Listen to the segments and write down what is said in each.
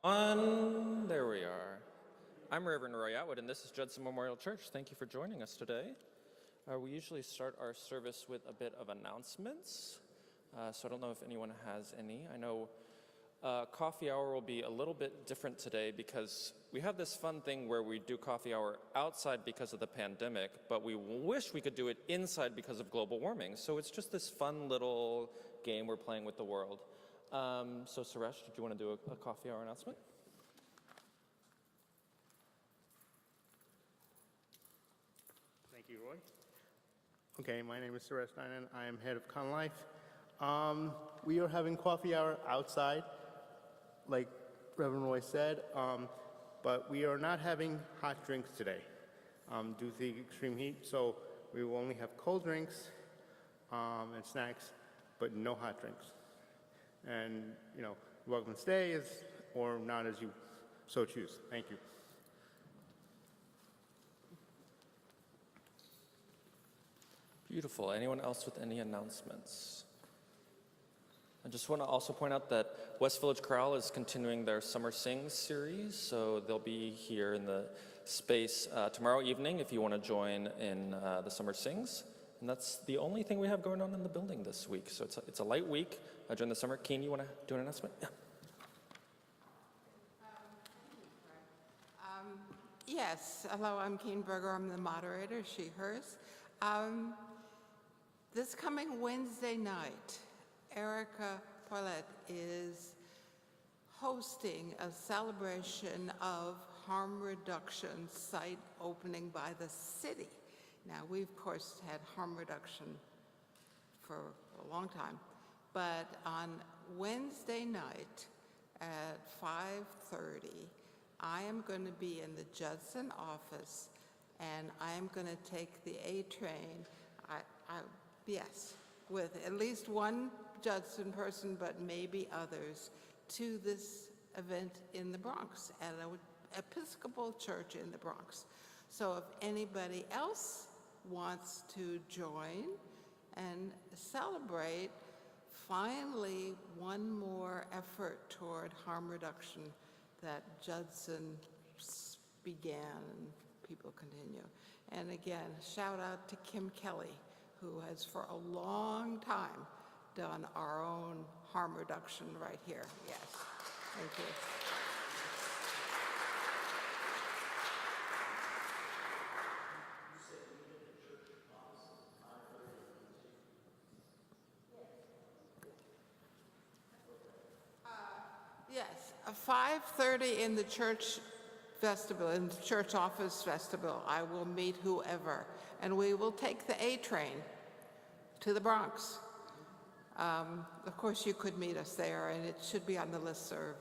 There we are. I'm Reverend Roy Atwood, and this is Judson Memorial Church. Thank you for joining us today. We usually start our service with a bit of announcements, so I don't know if anyone has any. I know coffee hour will be a little bit different today because we have this fun thing where we do coffee hour outside because of the pandemic, but we wish we could do it inside because of global warming. So it's just this fun little game we're playing with the world. So Suresh, did you want to do a coffee hour announcement? Thank you, Roy. Okay, my name is Suresh Dinan. I am head of Con Life. We are having coffee hour outside, like Reverend Roy said, but we are not having hot drinks today due to the extreme heat. So we will only have cold drinks and snacks, but no hot drinks. And, you know, welcome to stay or not as you so choose. Thank you. Beautiful. Anyone else with any announcements? I just want to also point out that West Village Chorale is continuing their Summer Sings series, so they'll be here in the space tomorrow evening if you want to join in the Summer Sings. And that's the only thing we have going on in the building this week. So it's a light week during the summer. Keen, you want to do an announcement? Yeah. Yes. Hello, I'm Keen Berger. I'm the moderator, she, hers. This coming Wednesday night, Erica Paulette is hosting a celebration of harm reduction site opening by the city. Now, we, of course, had harm reduction for a long time, but on Wednesday night at 5:30, I am going to be in the Judson office, and I am going to take the A train, yes, with at least one Judson person, but maybe others, to this event in the Bronx, at an Episcopal church in the Bronx. So if anybody else wants to join and celebrate finally one more effort toward harm reduction that Judson began and people continue. And again, shout out to Kim Kelly, who has for a long time done our own harm reduction right here. Yes, thank you. Yes, 5:30 in the church vestibule, in the church office vestibule. I will meet whoever, and we will take the A train to the Bronx. Of course, you could meet us there, and it should be on the listserv,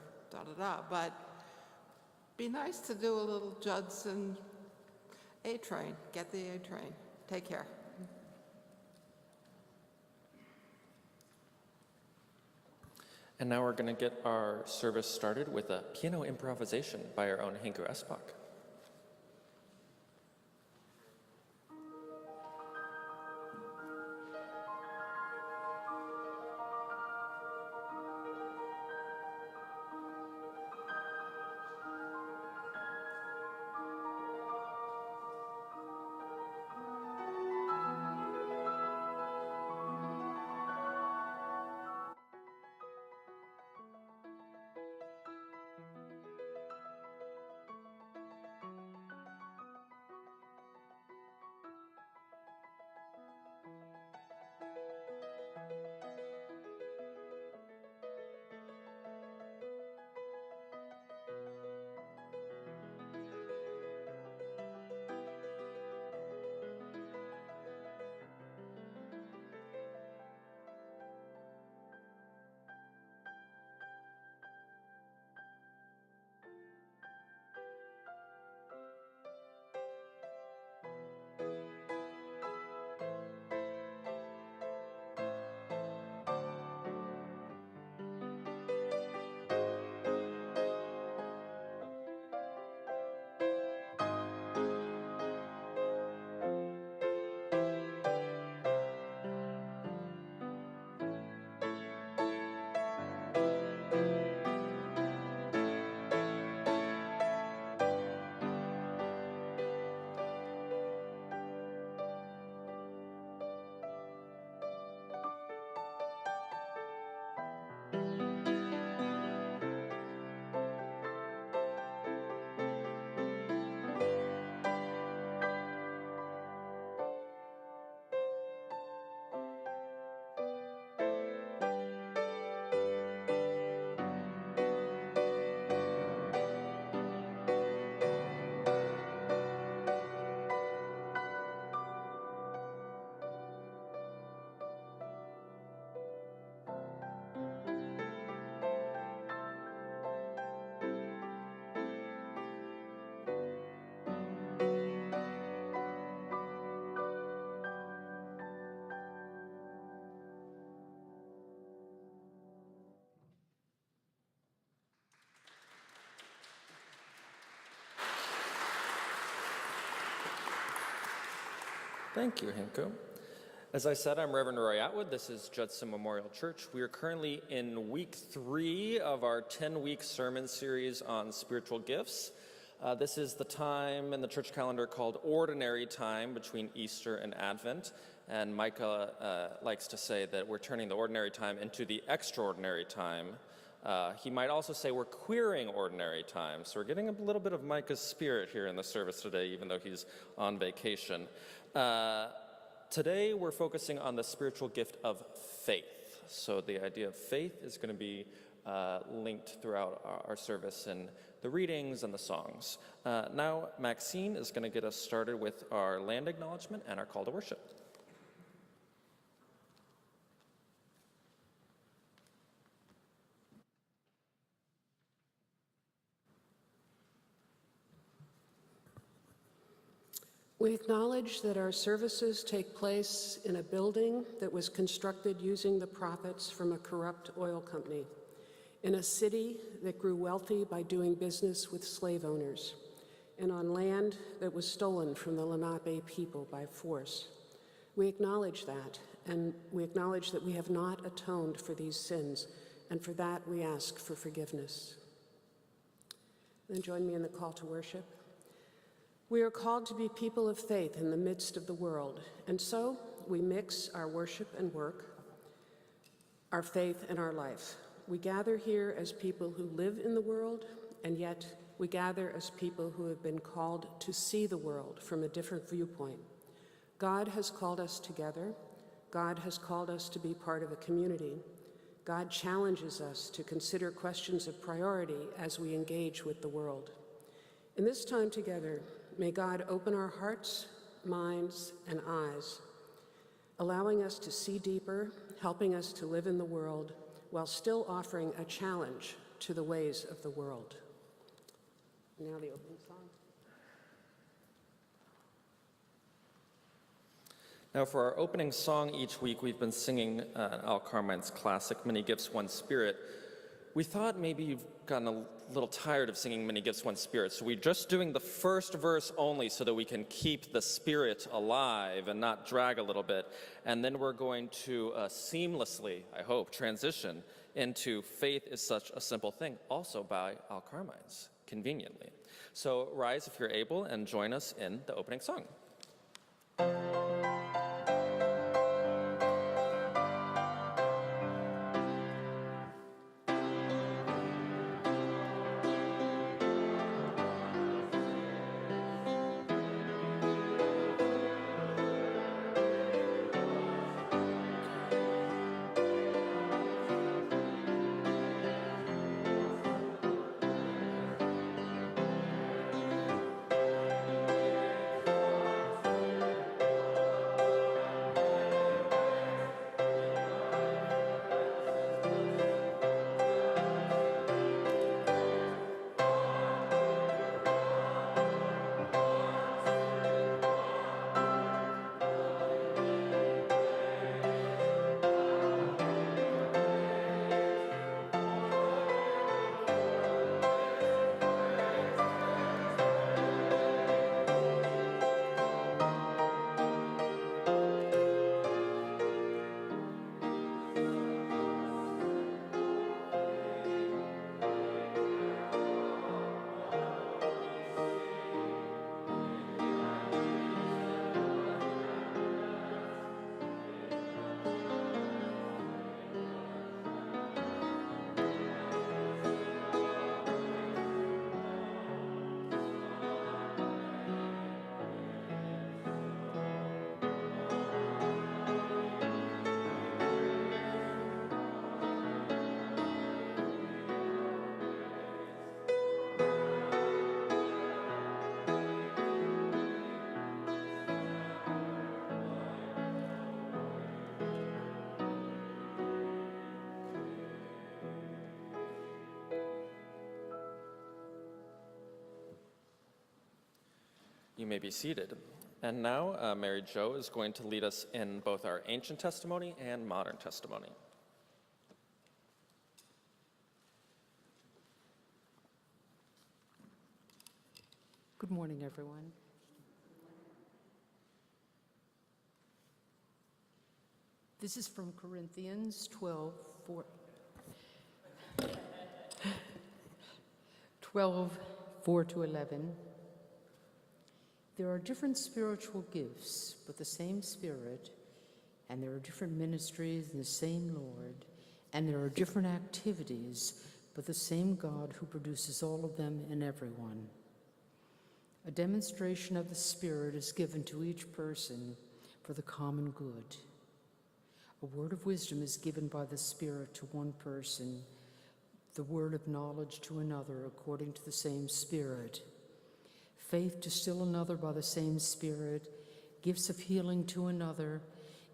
but be nice to do a little Judson A train. Get the A train. Take care. And now we're going to get our service started with a piano improvisation by our own Henko Espak. Thank you, Hinko. As I said, I'm Reverend Roy Atwood. This is Judson Memorial Church. We are currently in week 3 of our 10-week sermon series on spiritual gifts. This is the time in the church calendar called Ordinary Time between Easter and Advent. And Micah likes to say that we're turning the ordinary time into the extraordinary time. He might also say we're queering ordinary time. So we're getting a little bit of Micah's spirit here in the service today, even though he's on vacation. Today we're focusing on the spiritual gift of faith. So the idea of faith is going to be linked throughout our service in the readings and the songs. Now Maxine is going to get us started with our land acknowledgement and our call to worship. We acknowledge that our services take place in a building that was constructed using the profits from a corrupt oil company, in a city that grew wealthy by doing business with slave owners, and on land that was stolen from the Lenape people by force. We acknowledge that, and we acknowledge that we have not atoned for these sins, and for that we ask for forgiveness. Then join me in the call to worship. We are called to be people of faith in the midst of the world, and so we mix our worship and work, our faith and our life. We gather here as people who live in the world, and yet we gather as people who have been called to see the world from a different viewpoint. God has called us together. God has called us to be part of a community. God challenges us to consider questions of priority as we engage with the world. In this time together, may God open our hearts, minds, and eyes, allowing us to see deeper, helping us to live in the world, while still offering a challenge to the ways of the world. Now the opening song. Now for our opening song each week, we've been singing Al Carmine's classic, Many Gifts, One Spirit. We thought maybe you've gotten a little tired of singing Many Gifts, One Spirit, so we're just doing the first verse only so that we can keep the spirit alive and not drag a little bit. And then we're going to seamlessly, I hope, transition into Faith is Such a Simple Thing, also by Al Carmine's, conveniently. So rise if you're able and join us in the opening song. You may be seated. And now Mary Jo is going to lead us in both our ancient testimony and modern testimony. Good morning, everyone. This is from Corinthians 12, 4 to 11. There are different spiritual gifts, but the same Spirit, and there are different ministries and the same Lord, and there are different activities, but the same God who produces all of them in everyone. A demonstration of the Spirit is given to each person for the common good. A word of wisdom is given by the Spirit to one person, the word of knowledge to another according to the same Spirit, faith to still another by the same Spirit, gifts of healing to another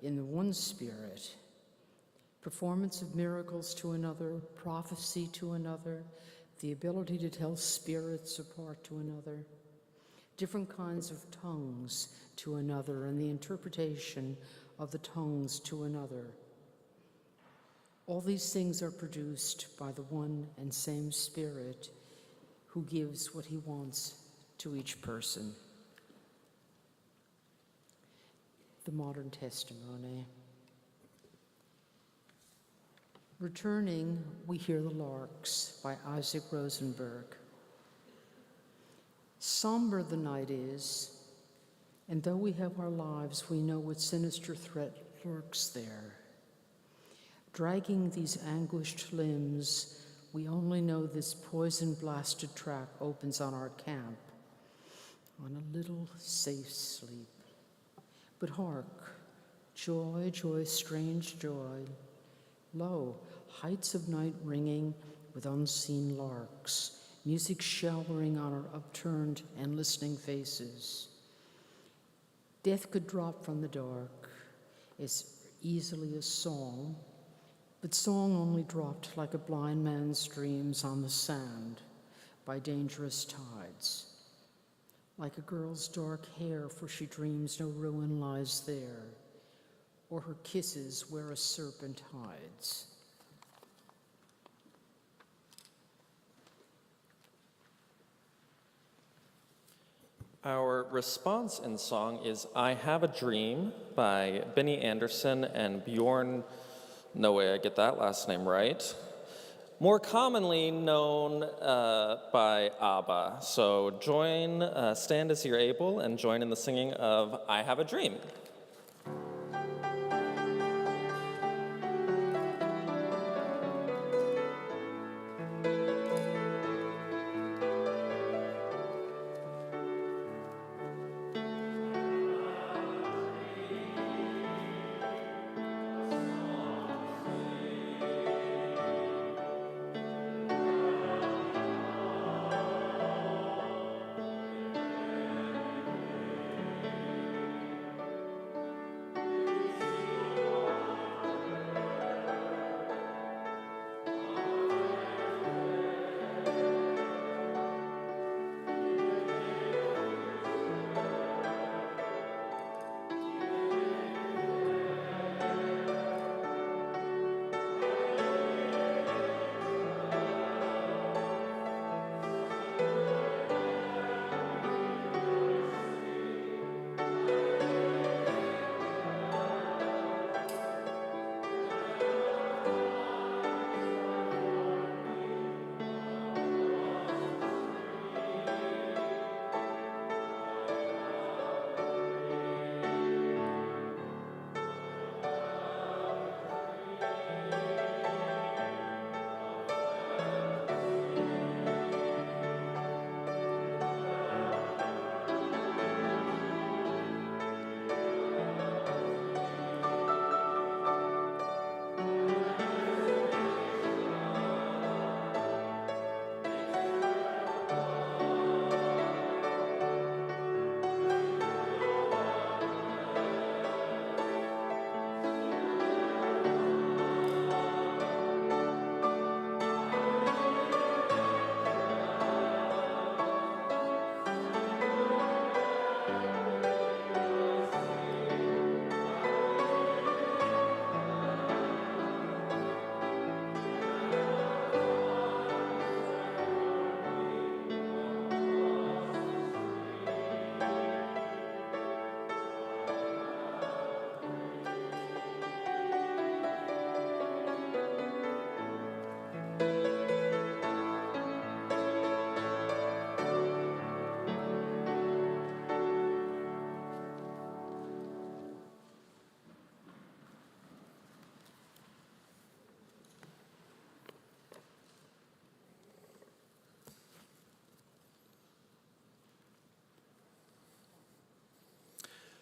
in the one Spirit, performance of miracles to another, prophecy to another, the ability to tell spirits apart to another, different kinds of tongues to another, and the interpretation of the tongues to another. All these things are produced by the one and same Spirit who gives what he wants to each person. The modern testimony. Returning, we hear the larks by Isaac Rosenberg. Somber the night is, and though we have our lives, we know what sinister threat lurks there. Dragging these anguished limbs, we only know this poison-blasted track opens on our camp, on a little safe sleep. But hark, joy, joy, strange joy. Lo, heights of night ringing with unseen larks, music showering on our upturned and listening faces. Death could drop from the dark as easily as song, but song only dropped like a blind man's dreams on the sand by dangerous tides. Like a girl's dark hair, for she dreams no ruin lies there, or her kisses where a serpent hides. Our response in song is I Have a Dream by Benny Andersson and Bjorn, no way I get that last name right, more commonly known by ABBA. So stand as you're able and join in the singing of I Have a Dream.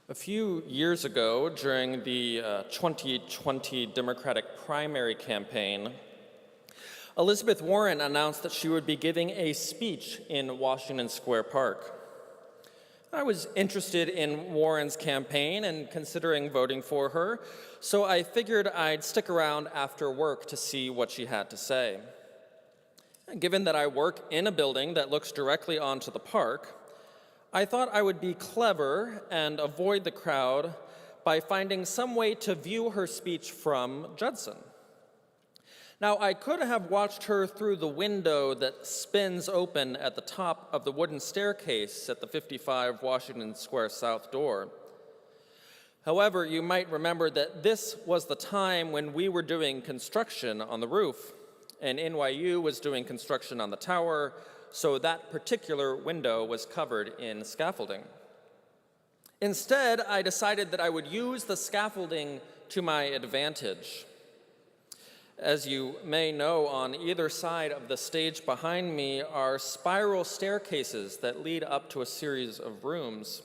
A few years ago, during the 2020 Democratic primary campaign, Elizabeth Warren announced that she would be giving a speech in Washington Square Park. I was interested in Warren's campaign and considering voting for her, so I figured I'd stick around after work to see what she had to say. Given that I work in a building that looks directly onto the park, I thought I would be clever and avoid the crowd by finding some way to view her speech from Judson. Now, I could have watched her through the window that spins open at the top of the wooden staircase at the 55 Washington Square South door. However, you might remember that this was the time when we were doing construction on the roof, and NYU was doing construction on the tower, so that particular window was covered in scaffolding. Instead, I decided that I would use the scaffolding to my advantage. As you may know, on either side of the stage behind me are spiral staircases that lead up to a series of rooms.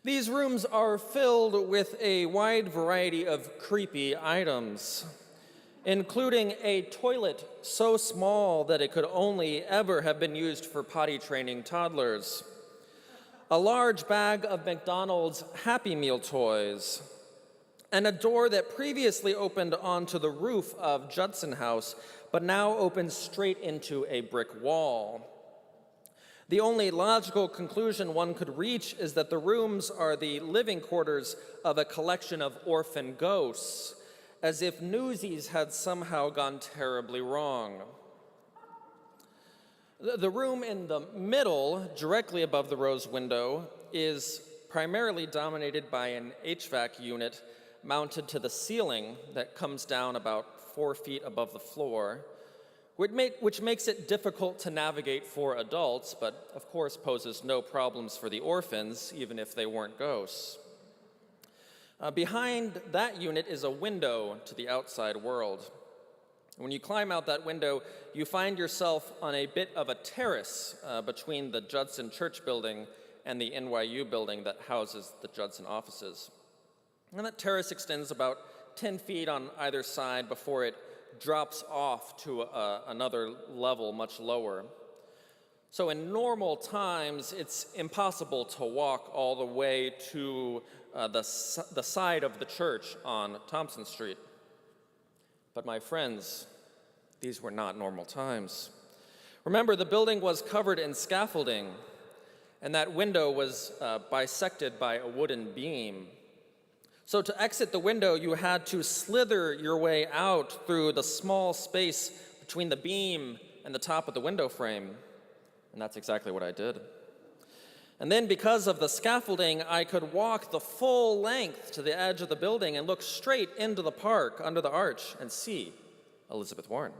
These rooms are filled with a wide variety of creepy items, including a toilet so small that it could only ever have been used for potty training toddlers, a large bag of McDonald's Happy Meal toys, and a door that previously opened onto the roof of Judson House, but now opens straight into a brick wall. The only logical conclusion one could reach is that the rooms are the living quarters of a collection of orphan ghosts, as if Newsies had somehow gone terribly wrong. The room in the middle, directly above the rose window, is primarily dominated by an HVAC unit mounted to the ceiling that comes down about 4 feet above the floor, which makes it difficult to navigate for adults, but of course poses no problems for the orphans, even if they weren't ghosts. Behind that unit is a window to the outside world. When you climb out that window, you find yourself on a bit of a terrace between the Judson Church building and the NYU building that houses the Judson offices. And that terrace extends about 10 feet on either side before it drops off to another level much lower. So in normal times, it's impossible to walk all the way to the side of the church on Thompson Street. But my friends, these were not normal times. Remember, the building was covered in scaffolding, and that window was bisected by a wooden beam. So to exit the window, you had to slither your way out through the small space between the beam and the top of the window frame. And that's exactly what I did. And then because of the scaffolding, I could walk the full length to the edge of the building and look straight into the park under the arch and see Elizabeth Warren.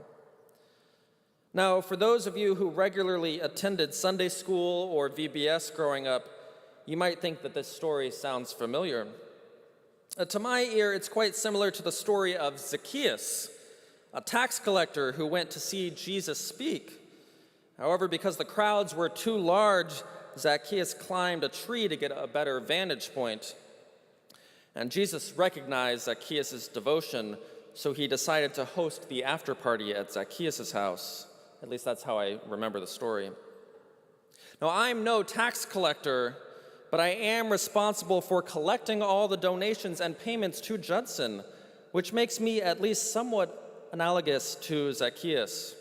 Now, for those of you who regularly attended Sunday school or VBS growing up, you might think that this story sounds familiar. To my ear, it's quite similar to the story of Zacchaeus, a tax collector who went to see Jesus speak. However, because the crowds were too large, Zacchaeus climbed a tree to get a better vantage point. And Jesus recognized Zacchaeus' devotion, so he decided to host the after party at Zacchaeus' house. At least that's how I remember the story. Now, I'm no tax collector, but I am responsible for collecting all the donations and payments to Judson, which makes me at least somewhat analogous to Zacchaeus.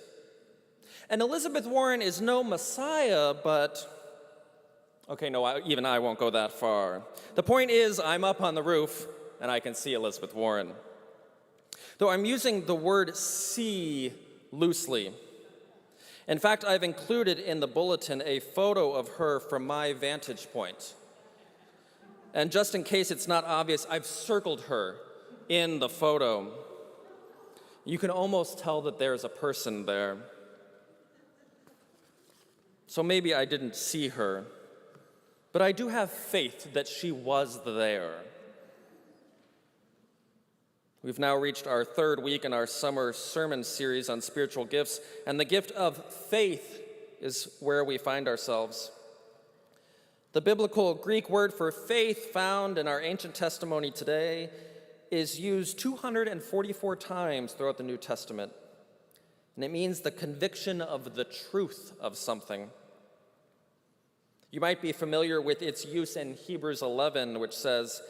And Elizabeth Warren is no Messiah, but okay, no, even I won't go that far. The point is, I'm up on the roof, and I can see Elizabeth Warren. Though I'm using the word see loosely. In fact, I've included in the bulletin a photo of her from my vantage point. And just in case it's not obvious, I've circled her in the photo. You can almost tell that there's a person there. So maybe I didn't see her, but I do have faith that she was there. We've now reached our third week in our summer sermon series on spiritual gifts, and the gift of faith is where we find ourselves. The biblical Greek word for faith found in our ancient testimony today is used 244 times throughout the New Testament, and it means the conviction of the truth of something. You might be familiar with its use in Hebrews 11, which says,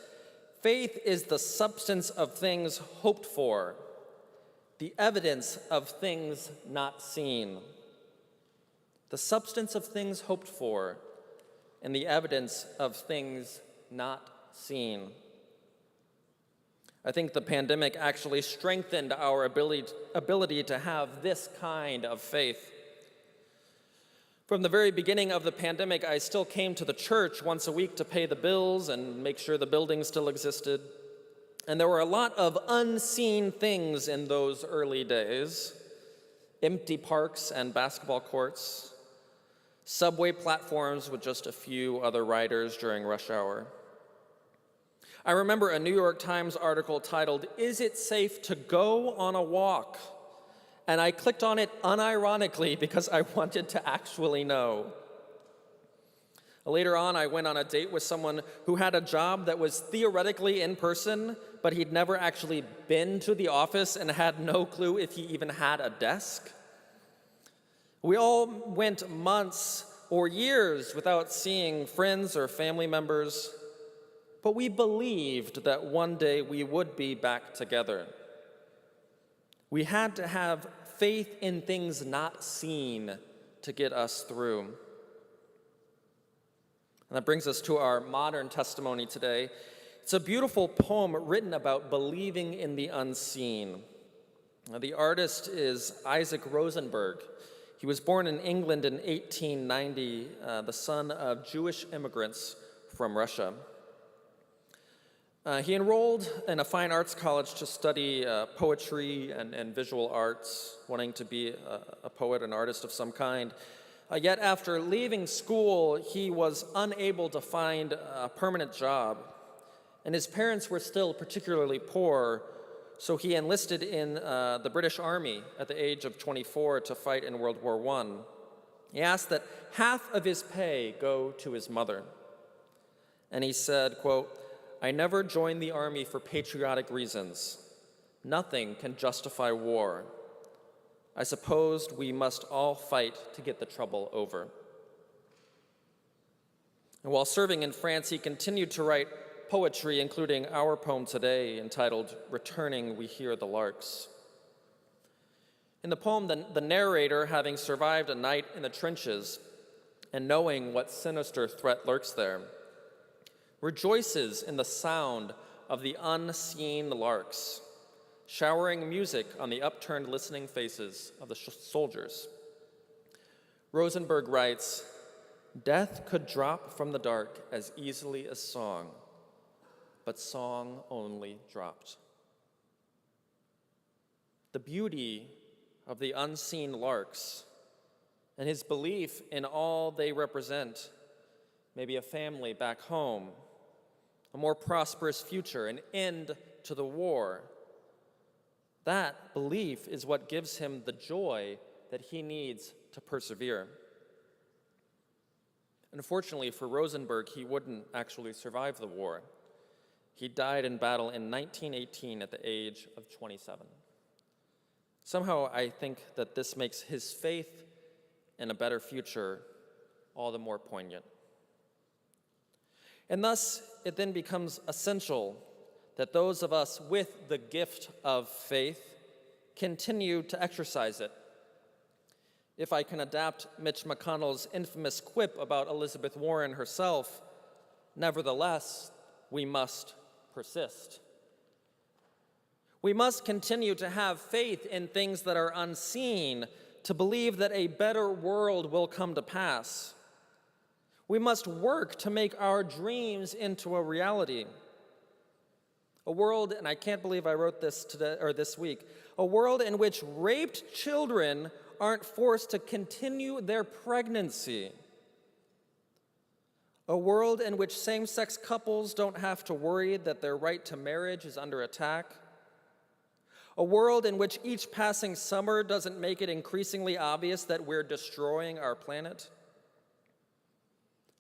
"Faith is the substance of things hoped for, the evidence of things not seen." The substance of things hoped for and the evidence of things not seen. I think the pandemic actually strengthened our ability to have this kind of faith. From the very beginning of the pandemic, I still came to the church once a week to pay the bills and make sure the building still existed. And there were a lot of unseen things in those early days: empty parks and basketball courts, subway platforms with just a few other riders during rush hour. I remember a New York Times article titled, "Is it safe to go on a walk?" And I clicked on it unironically because I wanted to actually know. Later on, I went on a date with someone who had a job that was theoretically in person, but he'd never actually been to the office and had no clue if he even had a desk. We all went months or years without seeing friends or family members, but we believed that one day we would be back together. We had to have faith in things not seen to get us through. And that brings us to our modern testimony today. It's a beautiful poem written about believing in the unseen. Now, the artist is Isaac Rosenberg. He was born in England in 1890, the son of Jewish immigrants from Russia. He enrolled in a fine arts college to study poetry and visual arts, wanting to be a poet, an artist of some kind. Yet after leaving school, he was unable to find a permanent job, and his parents were still particularly poor, so he enlisted in the British Army at the age of 24 to fight in World War I. He asked that half of his pay go to his mother, and he said, quote, "I never joined the army for patriotic reasons. Nothing can justify war. I supposed we must all fight to get the trouble over." And while serving in France, he continued to write poetry, including our poem today entitled "Returning We Hear the Larks." In the poem, the narrator, having survived a night in the trenches and knowing what sinister threat lurks there, rejoices in the sound of the unseen larks, showering music on the upturned listening faces of the soldiers. Rosenberg writes, "Death could drop from the dark as easily as song, but song only dropped." The beauty of the unseen larks and his belief in all they represent, maybe a family back home, a more prosperous future, an end to the war. That belief is what gives him the joy that he needs to persevere. Unfortunately for Rosenberg, he wouldn't actually survive the war. He died in battle in 1918 at the age of 27. Somehow I think that this makes his faith in a better future all the more poignant. And thus, it then becomes essential that those of us with the gift of faith continue to exercise it. If I can adapt Mitch McConnell's infamous quip about Elizabeth Warren herself, nevertheless, we must persist. We must continue to have faith in things that are unseen, to believe that a better world will come to pass. We must work to make our dreams into a reality. A world, and I can't believe I wrote this today or this week, a world in which raped children aren't forced to continue their pregnancy. A world in which same-sex couples don't have to worry that their right to marriage is under attack. A world in which each passing summer doesn't make it increasingly obvious that we're destroying our planet.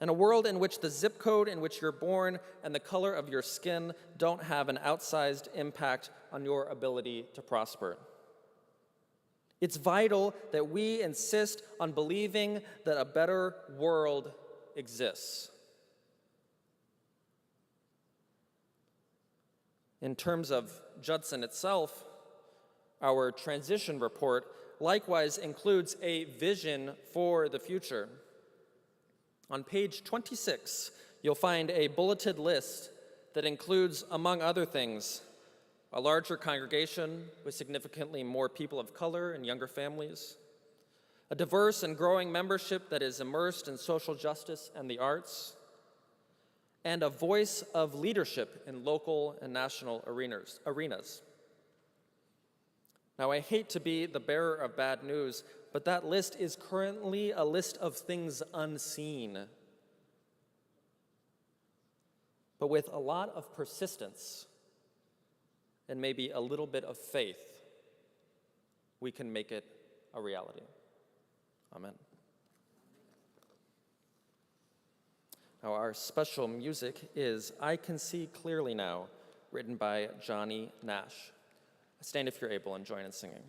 and a world in which the zip code in which you're born and the color of your skin don't have an outsized impact on your ability to prosper. It's vital that we insist on believing that a better world exists. In terms of Judson itself, our transition report likewise includes a vision for the future. On page 26, you'll find a bulleted list that includes, among other things, a larger congregation with significantly more people of color and younger families, a diverse and growing membership that is immersed in social justice and the arts, and a voice of leadership in local and national arenas. Now, I hate to be the bearer of bad news, but that list is currently a list of things unseen. But with a lot of persistence and maybe a little bit of faith, we can make it a reality. Amen. Now, our special music is I Can See Clearly Now, written by Johnny Nash. Stand if you're able and join in singing.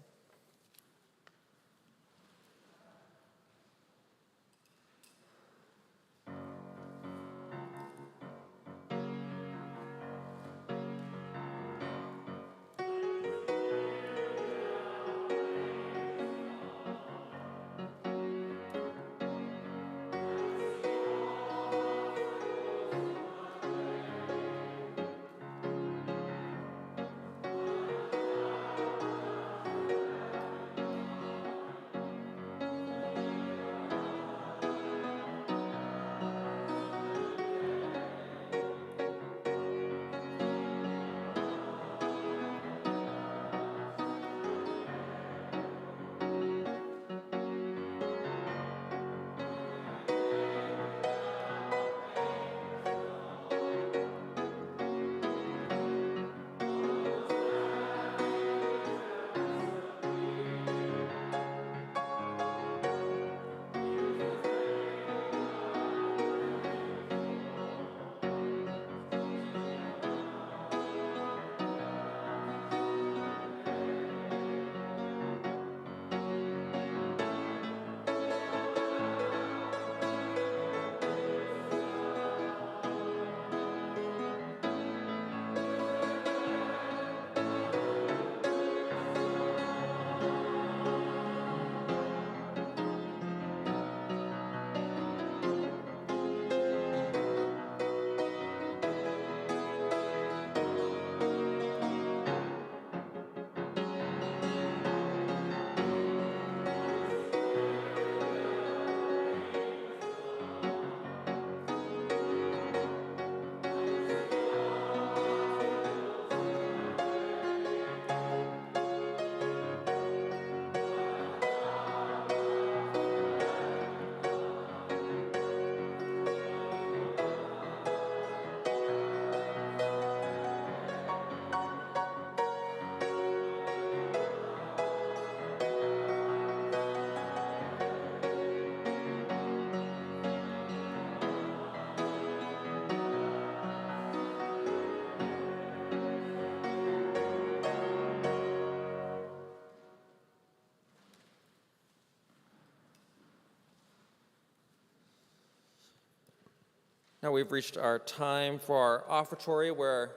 Now we've reached our time for our offertory, where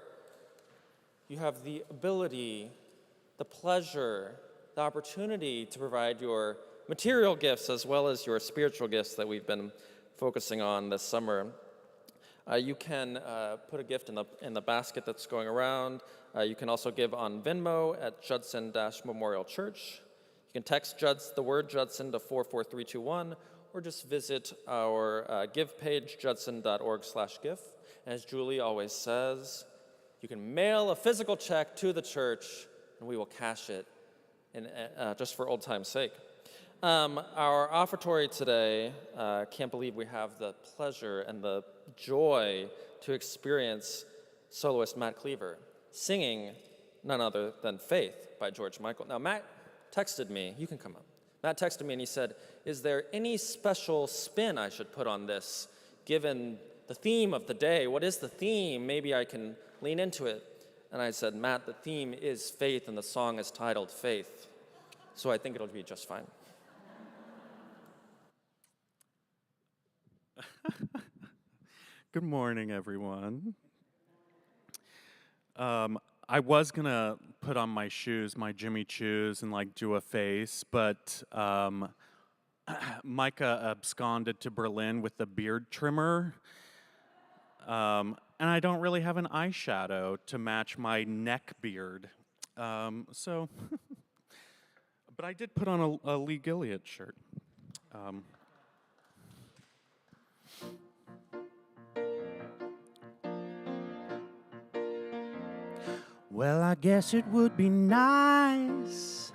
you have the ability, the pleasure, the opportunity to provide your material gifts as well as your spiritual gifts that we've been focusing on this summer. You can put a gift in the basket that's going around. You can also give on Venmo at Judson-Memorial Church. You can text the word Judson to 44321, or just visit our give page, judson.org/give. And as Julie always says, you can mail a physical check to the church, and we will cash it just for old time's sake. Our offertory today, can't believe we have the pleasure and the joy to experience soloist Matt Cleaver singing none other than Faith by George Michael. Now, Matt texted me, you can come up. Matt texted me and he said, "Is there any special spin I should put on this, given the theme of the day. What is the theme? Maybe I can lean into it. And I said, Matt, the theme is faith, and the song is titled Faith. So I think it'll be just fine. Good morning, everyone. I was gonna put on my shoes, my Jimmy Choos, and like do a face, but Micah absconded to Berlin with the beard trimmer, and I don't really have an eyeshadow to match my neck beard. So, but I did put on a Lee Gilliott shirt. Well, I guess it would be nice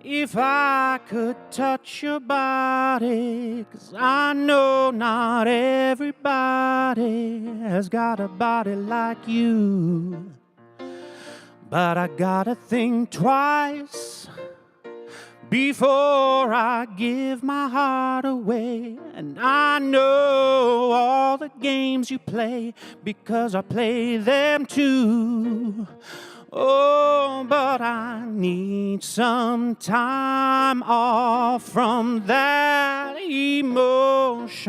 if I could touch your body, 'cause I know not everybody has got a body like you. But I gotta think twice before I give my heart away. And I know all the games you play, because I play them too. Oh, but I need some time off from that emotion.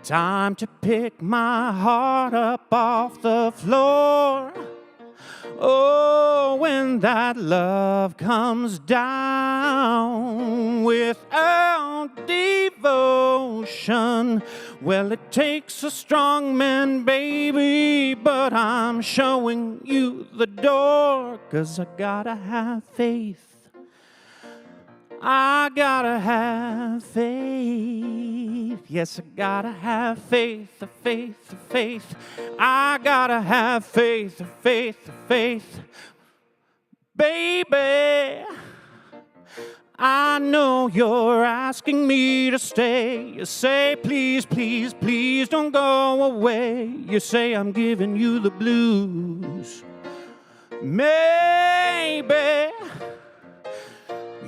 Time to pick my heart up off the floor. Oh, when that love comes down without devotion, well, it takes a strong man, baby, but I'm showing you the door, 'cause I gotta have faith. I gotta have faith. Yes, I gotta have faith, faith, faith. I gotta have faith, faith, faith. Baby, I know you're asking me to stay. You say, please, please, please don't go away. You say I'm giving you the blues. Maybe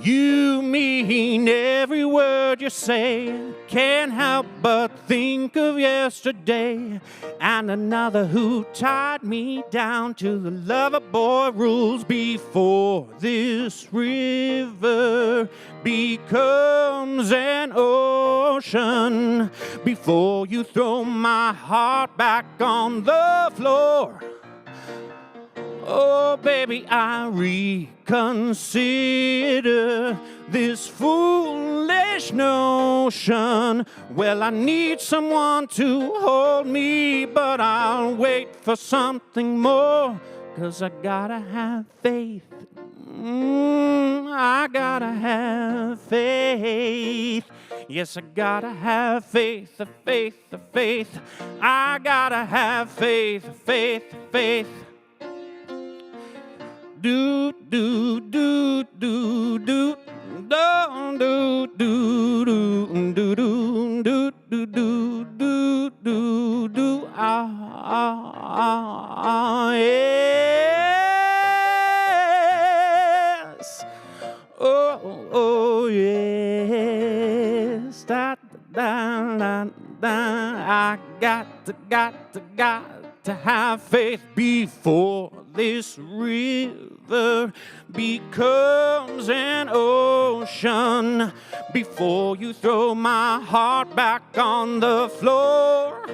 you mean every word you say. Can't help but think of yesterday and another who tied me down to the lover boy rules before this river becomes an ocean. Before you throw my heart back on the floor, oh, baby, I reconsider this foolish notion. Well, I need someone to hold me, but I'll wait for something more, 'cause I gotta have faith. I gotta have faith. Yes, I gotta have faith, faith, faith. I gotta have faith, faith, faith. Do do do do do do do do do do do do do do do do yes. Oh yes. Da da da da. I got to have faith before this river becomes an ocean. Before you throw my heart back on the floor,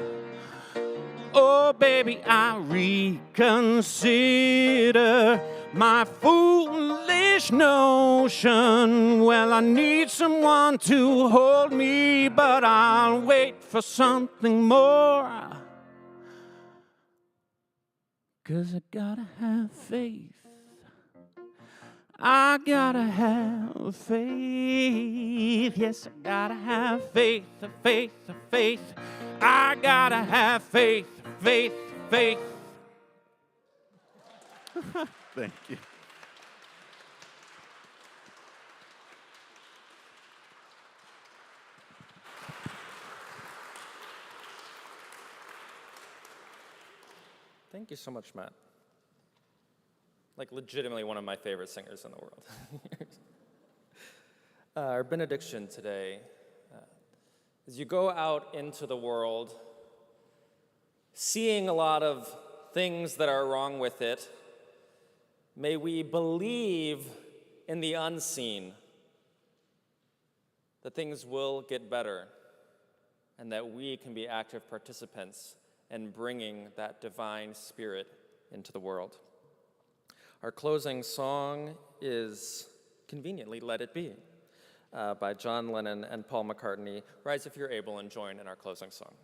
oh, baby, I reconsider my foolish notion. Well, I need someone to hold me, but I'll wait for something more, 'cause I gotta have faith. I gotta have faith. Yes, I gotta have faith, faith, faith. I gotta have faith, faith, faith. Thank you. Thank you so much, Matt. Like, legitimately one of my favorite singers in the world. Our benediction today as you go out into the world, seeing a lot of things that are wrong with it, may we believe in the unseen, that things will get better, and that we can be active participants in bringing that divine spirit into the world. Our closing song is conveniently Let It Be by John Lennon and Paul McCartney. Rise if you're able and join in our closing song.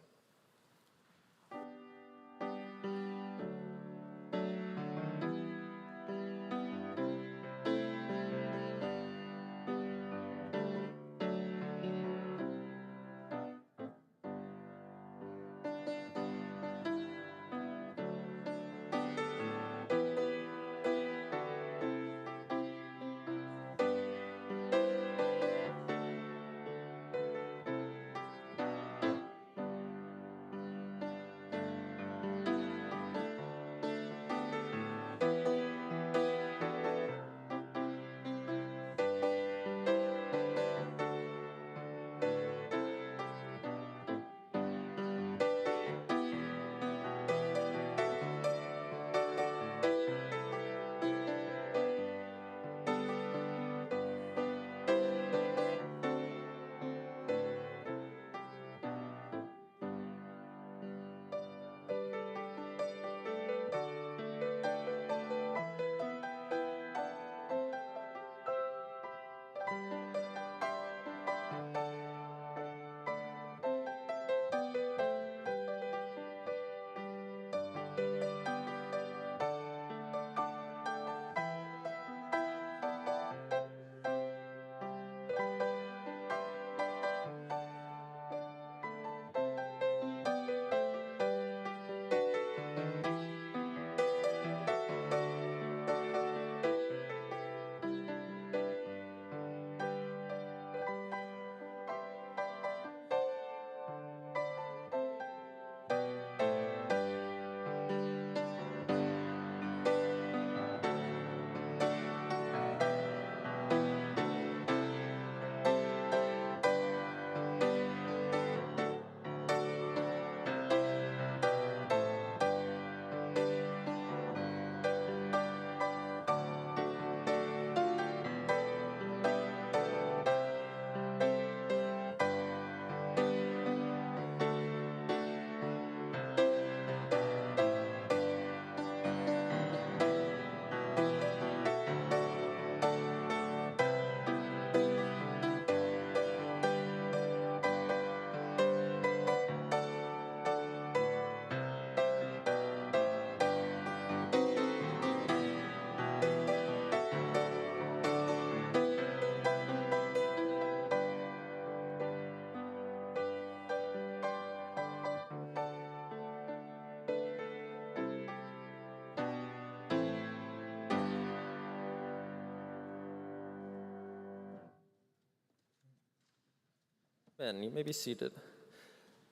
Ben, you may be seated.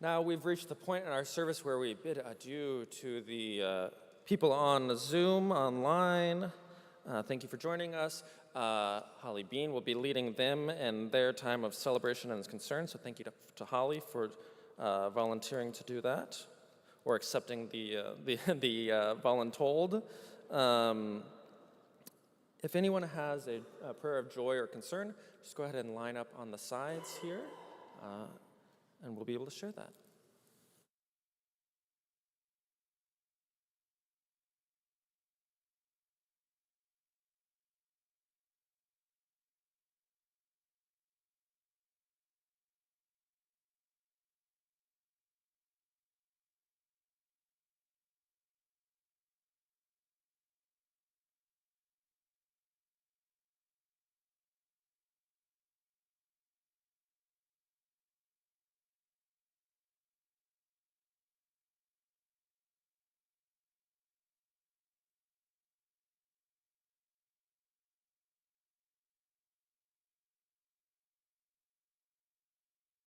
Now we've reached the point in our service where we bid adieu to the people on Zoom, online. Thank you for joining us. Holly Bean will be leading them in their time of celebration and concern, so thank you to Holly for volunteering to do that, or accepting the voluntold. If anyone has a prayer of joy or concern, just go ahead and line up on the sides here, and we'll be able to share that.